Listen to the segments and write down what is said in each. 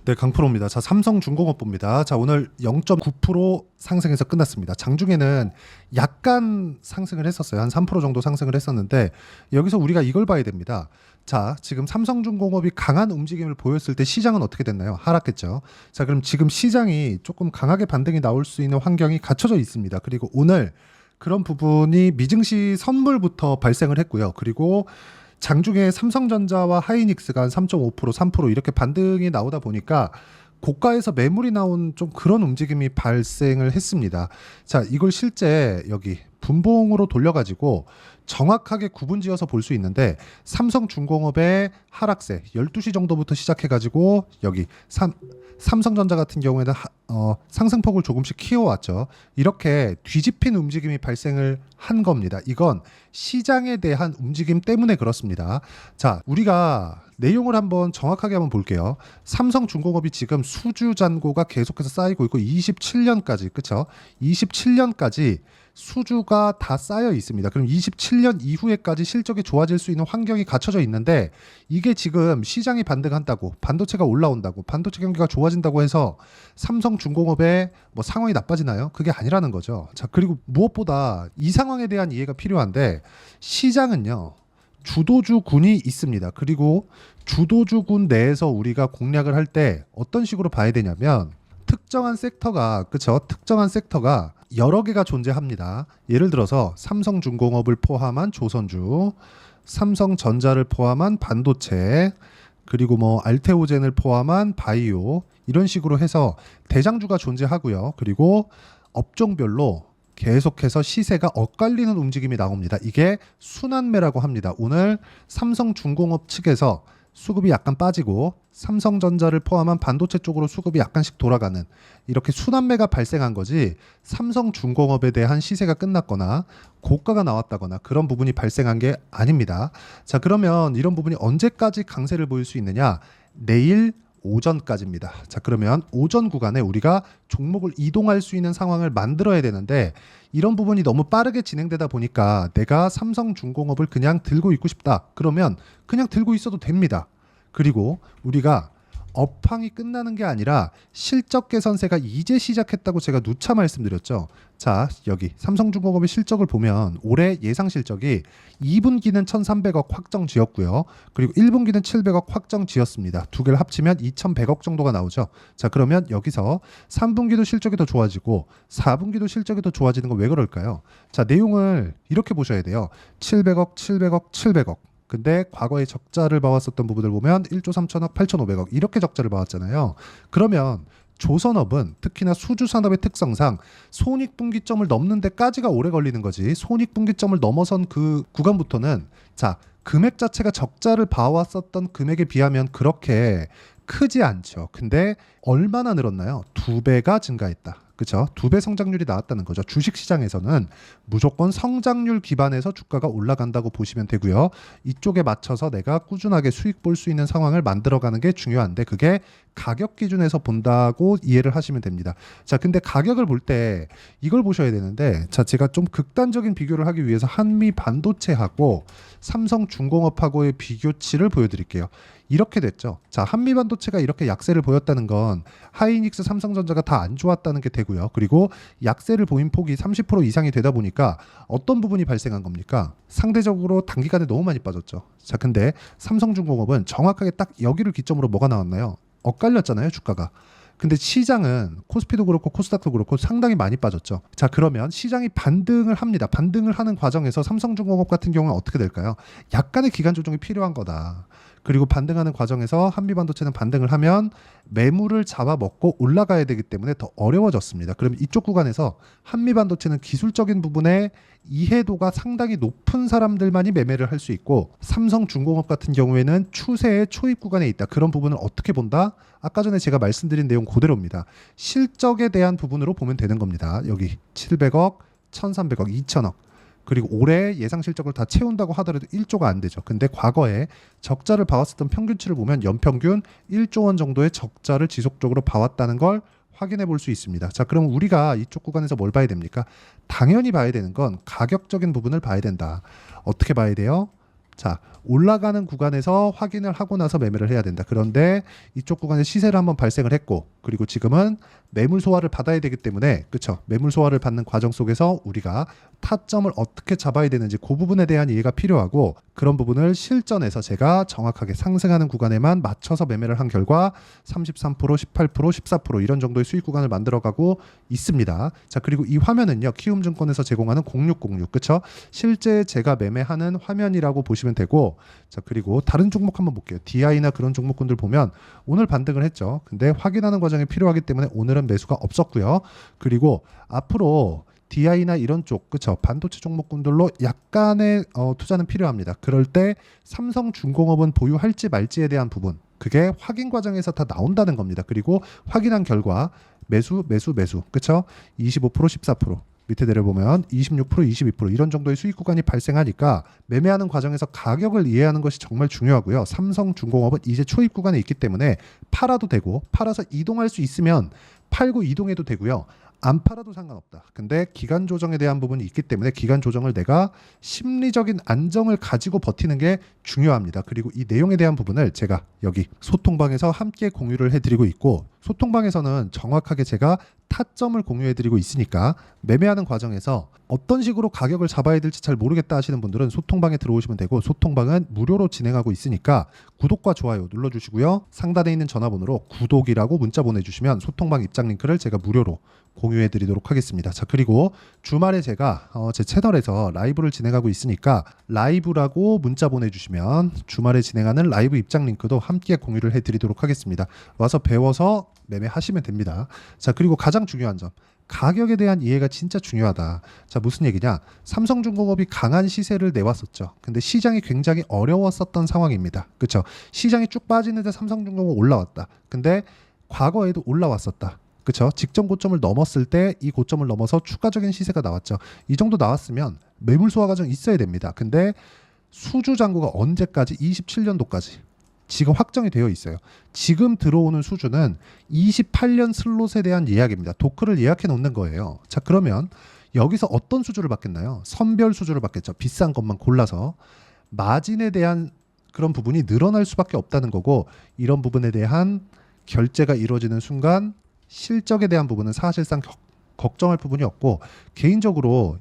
네, 강프로입니다. 자, 삼성중공업부입니다. 자, 오늘 0.9% 상승해서 끝났습니다. 장중에는 약간 상승을 했었어요. 한 3% 정도 상승을 했었는데 여기서 우리가 이걸 봐야 됩니다. 자, 지금 삼성중공업이 강한 움직임을 보였을 때 시장은 어떻게 됐나요? 하락했죠. 자, 그럼 지금 시장이 조금 강하게 반등이 나올 수 있는 환경이 갖춰져 있습니다. 그리고 오늘 그런 부분이 미증시 선물부터 발생을 했고요. 그리고 장중에 삼성전자와 하이닉스가 한 3.5%, 3% 이렇게 반등이 나오다 보니까 고가에서 매물이 나온 좀 그런 움직임이 발생을 했습니다. 자, 이걸 실제 여기 분봉으로 돌려가지고 정확하게 구분지어서 볼 수 있는데 삼성중공업의 하락세 12시 정도부터 시작해가지고 여기 삼성전자 같은 경우에는 상승폭을 조금씩 키워왔죠. 이렇게 뒤집힌 움직임이 발생을 한 겁니다. 이건 시장에 대한 움직임 때문에 그렇습니다. 자, 우리가 내용을 한번 정확하게 한번 볼게요. 삼성중공업이 지금 수주 잔고가 계속해서 쌓이고 있고 27년까지 그쵸? 27년까지 수주가 다 쌓여 있습니다. 그럼 27년 이후에까지 실적이 좋아질 수 있는 환경이 갖춰져 있는데 이게 지금 시장이 반등한다고 반도체가 올라온다고 반도체 경기가 좋아진다고 해서 삼성중공업의 뭐 상황이 나빠지나요? 그게 아니라는 거죠. 자, 그리고 무엇보다 이 상황에 대한 이해가 필요한데 시장은요. 주도주군이 있습니다. 그리고 주도주군 내에서 우리가 공략을 할 때 어떤 식으로 봐야 되냐면 특정한 섹터가 그쵸? 특정한 섹터가 여러 개가 존재합니다. 예를 들어서 삼성중공업을 포함한 조선주, 삼성전자를 포함한 반도체, 그리고 뭐 알테오젠을 포함한 바이오 이런 식으로 해서 대장주가 존재하고요. 그리고 업종별로 계속해서 시세가 엇갈리는 움직임이 나옵니다. 이게 순환매라고 합니다. 오늘 삼성중공업 측에서 수급이 약간 빠지고 삼성전자를 포함한 반도체 쪽으로 수급이 약간씩 돌아가는 이렇게 순환매가 발생한 거지 삼성중공업에 대한 시세가 끝났거나 고가가 나왔다거나 그런 부분이 발생한 게 아닙니다. 자, 그러면 이런 부분이 언제까지 강세를 보일 수 있느냐? 내일 오전까지입니다. 자, 그러면 오전 구간에 우리가 종목을 이동할 수 있는 상황을 만들어야 되는데 이런 부분이 너무 빠르게 진행되다 보니까 내가 삼성중공업을 그냥 들고 있고 싶다. 그러면 그냥 들고 있어도 됩니다. 그리고 우리가 업황이 끝나는 게 아니라 실적 개선세가 이제 시작했다고 제가 누차 말씀드렸죠. 자, 여기 삼성중공업의 실적을 보면 올해 예상 실적이 2분기는 1,300억 확정 지었고요. 그리고 1분기는 700억 확정 지었습니다. 두 개를 합치면 2,100억 정도가 나오죠. 자, 그러면 여기서 3분기도 실적이 더 좋아지고 4분기도 실적이 더 좋아지는 건 왜 그럴까요? 자, 내용을 이렇게 보셔야 돼요. 700억, 700억, 700억. 근데 과거에 적자를 봐왔었던 부분을 보면 1조 3천억, 8,500억 이렇게 적자를 봐왔잖아요. 그러면 조선업은 특히나 수주산업의 특성상 손익분기점을 넘는 데까지가 오래 걸리는 거지 손익분기점을 넘어선 그 구간부터는 자, 금액 자체가 적자를 봐왔었던 금액에 비하면 그렇게 크지 않죠. 근데 얼마나 늘었나요? 2배가 증가했다. 그렇죠? 2배 성장률이 나왔다는 거죠. 주식시장에서는 무조건 성장률 기반에서 주가가 올라간다고 보시면 되고요. 이쪽에 맞춰서 내가 꾸준하게 수익 볼 수 있는 상황을 만들어가는 게 중요한데 그게 가격 기준에서 본다고 이해를 하시면 됩니다. 자, 근데 가격을 볼 때 이걸 보셔야 되는데 자, 제가 좀 극단적인 비교를 하기 위해서 한미 반도체하고 삼성중공업하고의 비교치를 보여드릴게요. 이렇게 됐죠. 자, 한미반도체가 이렇게 약세를 보였다는 건 하이닉스, 삼성전자가 다 안 좋았다는 게 되고요. 그리고 약세를 보인 폭이 30% 이상이 되다 보니까 어떤 부분이 발생한 겁니까? 상대적으로 단기간에 너무 많이 빠졌죠. 자, 근데 삼성중공업은 정확하게 딱 여기를 기점으로 뭐가 나왔나요? 엇갈렸잖아요, 주가가. 근데 시장은 코스피도 그렇고 코스닥도 그렇고 상당히 많이 빠졌죠. 자, 그러면 시장이 반등을 합니다. 반등을 하는 과정에서 삼성중공업 같은 경우는 어떻게 될까요? 약간의 기간 조정이 필요한 거다. 그리고 반등하는 과정에서 한미반도체는 반등을 하면 매물을 잡아먹고 올라가야 되기 때문에 더 어려워졌습니다. 그럼 이쪽 구간에서 한미반도체는 기술적인 부분에 이해도가 상당히 높은 사람들만이 매매를 할 수 있고 삼성중공업 같은 경우에는 추세의 초입 구간에 있다. 그런 부분을 어떻게 본다? 아까 전에 제가 말씀드린 내용 그대로입니다. 실적에 대한 부분으로 보면 되는 겁니다. 여기 700억, 1,300억, 2,000억. 그리고 올해 예상 실적을 다 채운다고 하더라도 1조가 안 되죠. 근데 과거에 적자를 봐왔었던 평균치를 보면 연평균 1조 원 정도의 적자를 지속적으로 봐왔다는 걸 확인해 볼 수 있습니다. 자, 그럼 우리가 이쪽 구간에서 뭘 봐야 됩니까? 당연히 봐야 되는 건 가격적인 부분을 봐야 된다. 어떻게 봐야 돼요? 자, 올라가는 구간에서 확인을 하고 나서 매매를 해야 된다. 그런데 이쪽 구간에 시세를 한번 발생을 했고, 그리고 지금은 매물 소화를 받아야 되기 때문에, 그쵸? 매물 소화를 받는 과정 속에서 우리가 타점을 어떻게 잡아야 되는지 그 부분에 대한 이해가 필요하고, 그런 부분을 실전에서 제가 정확하게 상승하는 구간에만 맞춰서 매매를 한 결과 33%, 18%, 14% 이런 정도의 수익 구간을 만들어가고 있습니다. 자, 그리고 이 화면은요, 키움증권에서 제공하는 0606, 그쵸? 실제 제가 매매하는 화면이라고 보시면 되고, 자, 그리고 다른 종목 한번 볼게요. DI나 그런 종목군들 보면 오늘 반등을 했죠. 근데 확인하는 과정이 필요하기 때문에 오늘은 매수가 없었고요. 그리고 앞으로 DI나 이런 쪽, 그쵸? 반도체 종목군들로 약간의 투자는 필요합니다. 그럴 때 삼성중공업은 보유할지 말지에 대한 부분, 그게 확인 과정에서 다 나온다는 겁니다. 그리고 확인한 결과 매수, 그쵸? 25%, 14%. 밑에 내려보면 26%, 22% 이런 정도의 수익 구간이 발생하니까 매매하는 과정에서 가격을 이해하는 것이 정말 중요하고요. 삼성중공업은 이제 초입 구간에 있기 때문에 팔아도 되고, 팔아서 이동할 수 있으면 팔고 이동해도 되고요. 안 팔아도 상관없다. 근데 기간 조정에 대한 부분이 있기 때문에 기간 조정을 내가 심리적인 안정을 가지고 버티는 게 중요합니다. 그리고 이 내용에 대한 부분을 제가 여기 소통방에서 함께 공유를 해드리고 있고, 소통방에서는 정확하게 제가 타점을 공유해드리고 있으니까 매매하는 과정에서 어떤 식으로 가격을 잡아야 될지 잘 모르겠다 하시는 분들은 소통방에 들어오시면 되고, 소통방은 무료로 진행하고 있으니까 구독과 좋아요 눌러주시고요. 상단에 있는 전화번호로 구독이라고 문자 보내주시면 소통방 입장 링크를 제가 무료로 공유해드리도록 하겠습니다. 자, 그리고 주말에 제가 제 채널에서 라이브를 진행하고 있으니까 라이브라고 문자 보내주시면 주말에 진행하는 라이브 입장 링크도 함께 공유를 해드리도록 하겠습니다. 와서 배워서 매매하시면 됩니다. 자, 그리고 가장 중요한 점, 가격에 대한 이해가 진짜 중요하다. 자, 무슨 얘기냐? 삼성중공업이 강한 시세를 내왔었죠. 근데 시장이 굉장히 어려웠었던 상황입니다. 그렇죠? 시장이 쭉 빠지는데 삼성중공업 올라왔다. 근데 과거에도 올라왔었다. 그렇죠? 직전 고점을 넘었을 때 이 고점을 넘어서 추가적인 시세가 나왔죠. 이 정도 나왔으면 매물 소화 과정 있어야 됩니다. 근데 수주 잔고가 언제까지? 27년도까지. 지금 확정이 되어 있어요. 지금 들어오는 수주는 28년 슬롯에 대한 예약입니다. 도크를 예약해 놓는 거예요. 자, 그러면 여기서 어떤 수주를 받겠나요? 선별 수주를 받겠죠. 비싼 것만 골라서. 마진에 대한 그런 부분이 늘어날 수밖에 없다는 거고, 이런 부분에 대한 결제가 이루어지는 순간 실적에 대한 부분은 사실상 걱정할 부분이 없고, 개인적으로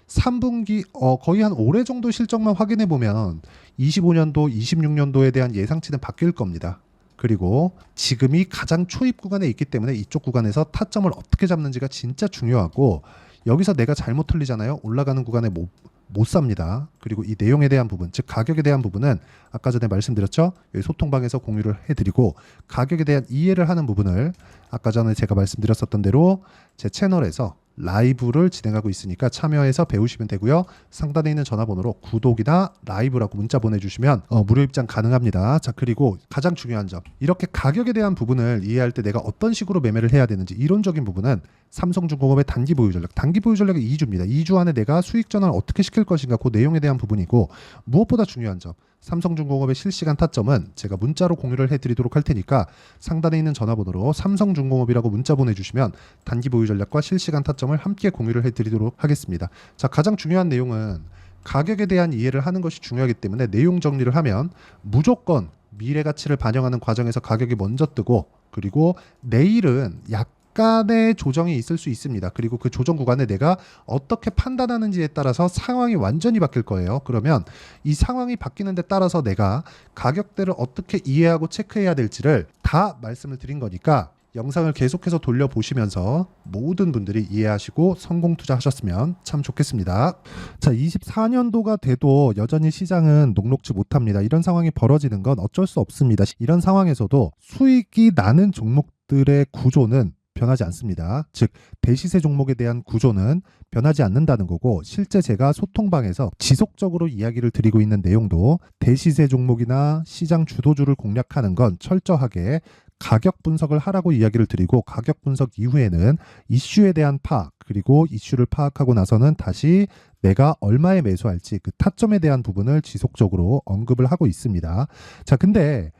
3분기 거의 한 올해 정도 실적만 확인해 보면 25년도, 26년도에 대한 예상치는 바뀔 겁니다. 그리고 지금이 가장 초입 구간에 있기 때문에 이쪽 구간에서 타점을 어떻게 잡는지가 진짜 중요하고, 여기서 내가 잘못 틀리잖아요. 올라가는 구간에 못 삽니다. 그리고 이 내용에 대한 부분, 즉 가격에 대한 부분은 아까 전에 말씀드렸죠. 여기 소통방에서 공유를 해드리고, 가격에 대한 이해를 하는 부분을 아까 전에 제가 말씀드렸었던 대로 제 채널에서 라이브를 진행하고 있으니까 참여해서 배우시면 되고요. 상단에 있는 전화번호로 구독이나 라이브라고 문자 보내주시면 무료 입장 가능합니다. 자, 그리고 가장 중요한 점, 이렇게 가격에 대한 부분을 이해할 때 내가 어떤 식으로 매매를 해야 되는지 이론적인 부분은 삼성중공업의 단기 보유 전략, 단기 보유 전략이 2주입니다. 2주 안에 내가 수익 전환을 어떻게 시킬 것인가, 그 내용에 대한 부분이고, 무엇보다 중요한 점, 삼성중공업의 실시간 타점은 제가 문자로 공유를 해드리도록 할 테니까 상단에 있는 전화번호로 삼성중공업이라고 문자 보내주시면 단기 보유 전략과 실시간 타점을 함께 공유를 해드리도록 하겠습니다. 자, 가장 중요한 내용은 가격에 대한 이해를 하는 것이 중요하기 때문에 내용 정리를 하면 무조건 미래 가치를 반영하는 과정에서 가격이 먼저 뜨고, 그리고 내일은 약간의 조정이 있을 수 있습니다. 그리고 그 조정 구간에 내가 어떻게 판단하는지에 따라서 상황이 완전히 바뀔 거예요. 그러면 이 상황이 바뀌는 데 따라서 내가 가격대를 어떻게 이해하고 체크해야 될지를 다 말씀을 드린 거니까 영상을 계속해서 돌려보시면서 모든 분들이 이해하시고 성공 투자하셨으면 참 좋겠습니다. 자, 24년도가 돼도 여전히 시장은 녹록지 못합니다. 이런 상황이 벌어지는 건 어쩔 수 없습니다. 이런 상황에서도 수익이 나는 종목들의 구조는 변하지 않습니다. 즉 대시세 종목에 대한 구조는 변하지 않는다는 거고, 실제 제가 소통방에서 지속적으로 이야기를 드리고 있는 내용도 대시세 종목이나 시장 주도주를 공략하는 건 철저하게 가격 분석을 하라고 이야기를 드리고, 가격 분석 이후에는 이슈에 대한 파악, 그리고 이슈를 파악하고 나서는 다시 내가 얼마에 매수할지 그 타점에 대한 부분을 지속적으로 언급을 하고 있습니다. 자, 근데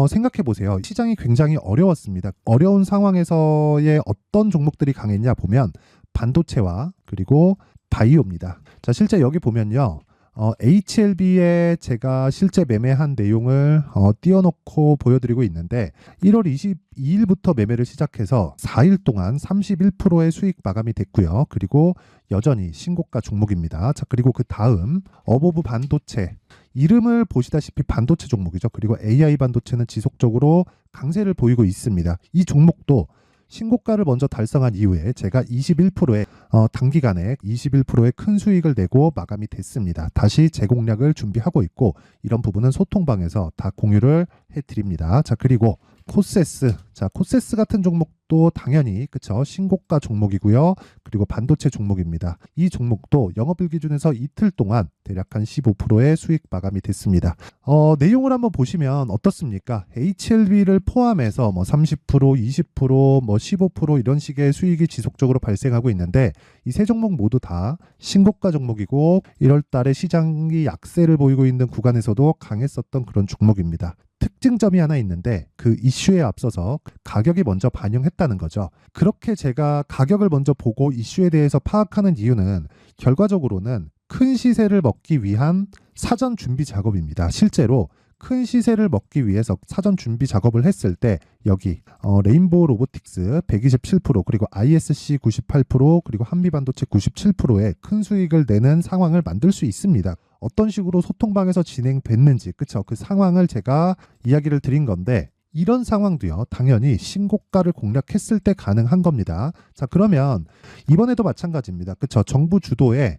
생각해 보세요. 시장이 굉장히 어려웠습니다. 어려운 상황에서의 어떤 종목들이 강했냐 보면 반도체와 그리고 바이오입니다. 자, 실제 여기 보면요. HLB에 제가 실제 매매한 내용을 띄워놓고 보여드리고 있는데 1월 22일부터 매매를 시작해서 4일 동안 31%의 수익 마감이 됐고요. 그리고 여전히 신고가 종목입니다. 자, 그리고 그 다음 어보브 반도체, 이름을 보시다시피 반도체 종목이죠. 그리고 AI 반도체는 지속적으로 강세를 보이고 있습니다. 이 종목도 신고가를 먼저 달성한 이후에 제가 21%의 단기간에 21%의 큰 수익을 내고 마감이 됐습니다. 다시 재공략을 준비하고 있고 이런 부분은 소통방에서 다 공유를 해드립니다. 자, 그리고 코세스, 자, 코세스 같은 종목도 당연히 그쵸, 신고가 종목이고요. 그리고 반도체 종목입니다. 이 종목도 영업일 기준에서 이틀 동안 대략 한 15%의 수익 마감이 됐습니다. 내용을 한번 보시면 어떻습니까? HLB를 포함해서 뭐 30%, 20%, 뭐 15% 이런 식의 수익이 지속적으로 발생하고 있는데 이 세 종목 모두 다 신고가 종목이고 1월 달에 시장이 약세를 보이고 있는 구간에서도 강했었던 그런 종목입니다. 특징점이 하나 있는데 그 이슈에 앞서서 가격이 먼저 반영했다는 거죠. 그렇게 제가 가격을 먼저 보고 이슈에 대해서 파악하는 이유는 결과적으로는 큰 시세를 먹기 위한 사전 준비 작업입니다. 실제로 큰 시세를 먹기 위해서 사전 준비 작업을 했을 때 여기 레인보우 로보틱스 127% 그리고 ISC 98% 그리고 한미반도체 97%의 큰 수익을 내는 상황을 만들 수 있습니다. 어떤 식으로 소통방에서 진행됐는지 그쵸, 그 상황을 제가 이야기를 드린 건데 이런 상황도요 당연히 신고가를 공략했을 때 가능한 겁니다. 자, 그러면 이번에도 마찬가지입니다. 그쵸, 정부 주도의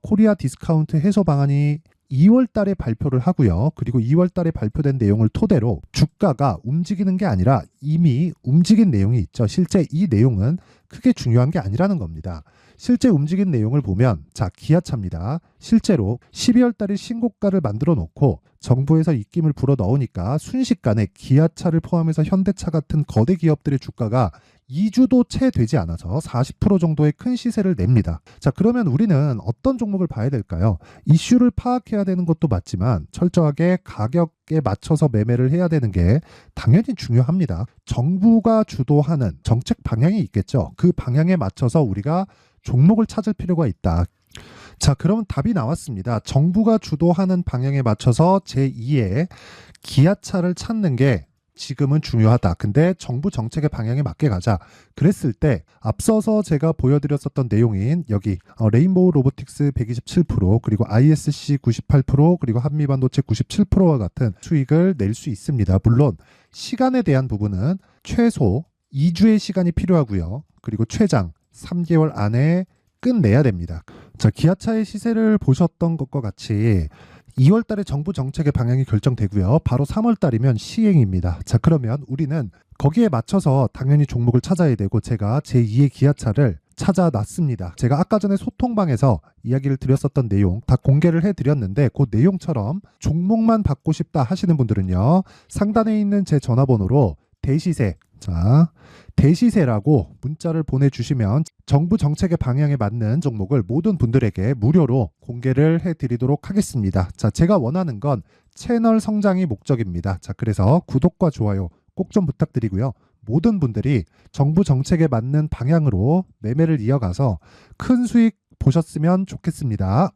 코리아 디스카운트 해소 방안이 2월 달에 발표를 하고요. 그리고 2월 달에 발표된 내용을 토대로 주가가 움직이는 게 아니라 이미 움직인 내용이 있죠. 실제 이 내용은 크게 중요한 게 아니라는 겁니다. 실제 움직인 내용을 보면 자, 기아차입니다. 실제로 12월 달에 신고가를 만들어 놓고 정부에서 입김을 불어 넣으니까 순식간에 기아차를 포함해서 현대차 같은 거대 기업들의 주가가 2주도 채 되지 않아서 40% 정도의 큰 시세를 냅니다. 자, 그러면 우리는 어떤 종목을 봐야 될까요? 이슈를 파악해야 되는 것도 맞지만 철저하게 가격에 맞춰서 매매를 해야 되는 게 당연히 중요합니다. 정부가 주도하는 정책 방향이 있겠죠. 그 방향에 맞춰서 우리가 종목을 찾을 필요가 있다. 자, 그러면 답이 나왔습니다. 정부가 주도하는 방향에 맞춰서 제2의 기아차를 찾는 게 지금은 중요하다. 근데 정부 정책의 방향에 맞게 가자. 그랬을 때 앞서서 제가 보여드렸었던 내용인 여기 레인보우 로보틱스 127% 그리고 ISC 98% 그리고 한미반도체 97%와 같은 수익을 낼 수 있습니다. 물론 시간에 대한 부분은 최소 2주의 시간이 필요하고요. 그리고 최장 3개월 안에 끝내야 됩니다. 자, 기아차의 시세를 보셨던 것과 같이 2월 달에 정부 정책의 방향이 결정되고요. 바로 3월 달이면 시행입니다. 자, 그러면 우리는 거기에 맞춰서 당연히 종목을 찾아야 되고 제가 제2의 기아차를 찾아놨습니다. 제가 아까 전에 소통방에서 이야기를 드렸었던 내용 다 공개를 해드렸는데 그 내용처럼 종목만 받고 싶다 하시는 분들은요. 상단에 있는 제 전화번호로 대시세, 자, 대시세라고 문자를 보내주시면 정부 정책의 방향에 맞는 종목을 모든 분들에게 무료로 공개를 해드리도록 하겠습니다. 자, 제가 원하는 건 채널 성장이 목적입니다. 자, 그래서 구독과 좋아요 꼭 좀 부탁드리고요. 모든 분들이 정부 정책에 맞는 방향으로 매매를 이어가서 큰 수익 보셨으면 좋겠습니다.